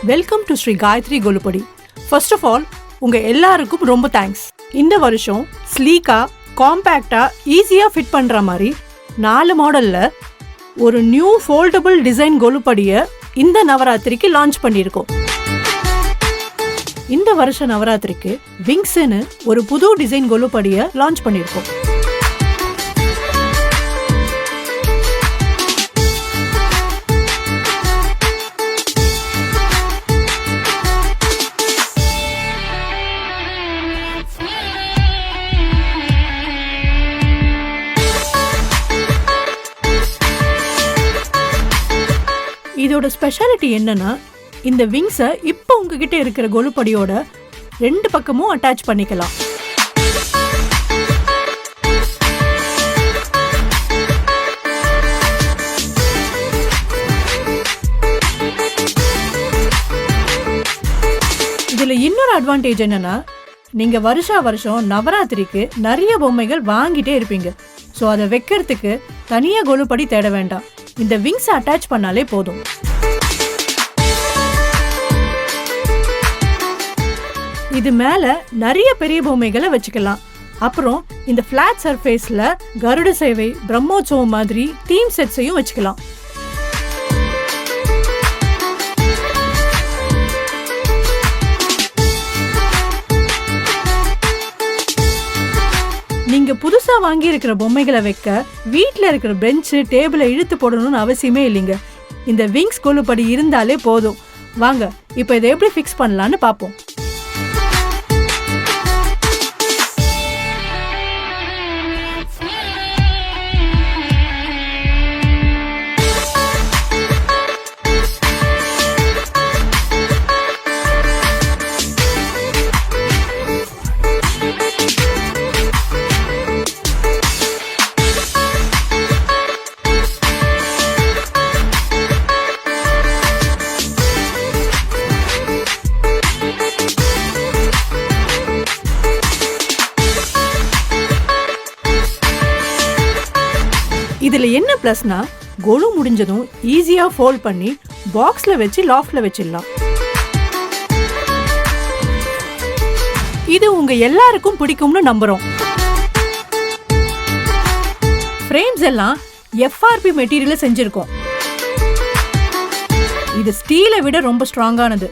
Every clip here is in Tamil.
Welcome to Sri Gayathri Kolupadi. First of all உங்க எல்லாருக்கும் ரொம்ப தேங்க்ஸ். இந்த வருஷம் ஸ்லீக்கா, காம்பேக்டா, ஈஸியா ஃபிட் பண்ற மாதிரி 4 மாடல்ல ஒரு நியூ ஃபோல்டபிள் டிசைன் கொலுப்படியை இந்த நவராத்திரிக்கு லான்ச் பண்ணியிருக்கோம். இந்த வருஷ நவராத்திரிக்கு விங்ஸ்னு ஒரு புது டிசைன் கொலுப்படியை லான்ச் பண்ணியிருக்கோம். இதோட ஸ்பெஷாலிட்டி என்னன்னா, இந்த விங்ஸை இப்போ உங்ககிட்ட இருக்கிற கொலுப்படியோட 2 பக்கமும் அட்டாச் பண்ணிக்கலாம். இதுல இன்னொரு அட்வான்டேஜ் என்னன்னா, நீங்க வருஷம் நவராத்திரிக்கு நிறைய பொம்மைகள் வாங்கிட்டே இருப்பீங்க. ஸோ அதை வைக்கிறதுக்கு தனியா கொலுப்படி தேட வேண்டாம். இந்த விங்ஸ் அட்டாச் பண்ணாலே போதும். இது மேல நிறைய பெரிய பொம்மைகளை வச்சுக்கலாம். அப்புறம் இந்த பிளாட் சர்ஃபேஸ்ல கருட சேவை, பிரம்மோற்சவம் மாதிரி தீம் செட்ஸையும் வச்சுக்கலாம். நீங்க புதுசா வாங்கி இருக்கிற பொம்மைகளை வைக்க வீட்டுல இருக்கிற பெஞ்சு, டேபிளை இழுத்து போடணும்னு அவசியமே இல்லைங்க. இந்த விங்ஸ் கொலுப்படி இருந்தாலே போதும். வாங்க இப்ப இதை எப்படி ஃபிக்ஸ் பண்ணலான்னு பாப்போம். இதுல என்ன பிளஸ்னா, கொலு முடிஞ்சதும் ஈஸியா ஃபோல்ட் பண்ணி பாக்ஸ்ல வச்சு லாஃப்ட்ல வச்சிடலாம். இது உங்க எல்லாருக்கும் பிடிக்கும்னு நம்புறோம். ஃப்ரேம்ஸ் எல்லாம் எஃப்ஆர்பி மெட்டீரியல்ல செஞ்சிருக்கோம். இது ஸ்டீலை விட ரொம்ப ஸ்ட்ராங்கானது.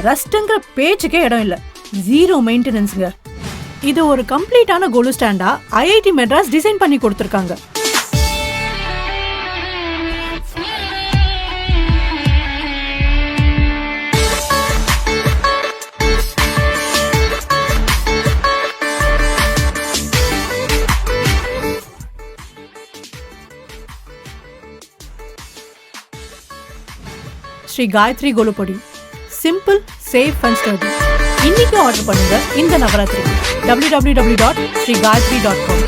ரஸ்ட்ங்கிற பேச்சுக்கே இடம் இல்ல. 0 மெயின்டெனன்ஸ்ங்க. இது ஒரு கம்ப்ளீட்டான கொலு ஸ்டாண்டா ஐஐடி மெட்ராஸ் டிசைன் பண்ணி கொடுத்திருக்காங்க. Sri Gayathri Kolupadi, simple, safe and sturdy. இன்னைக்கு ஆர்டர் பண்ணுங்க இந்த நவராத்திரிக்கு. www.sreegayatri.com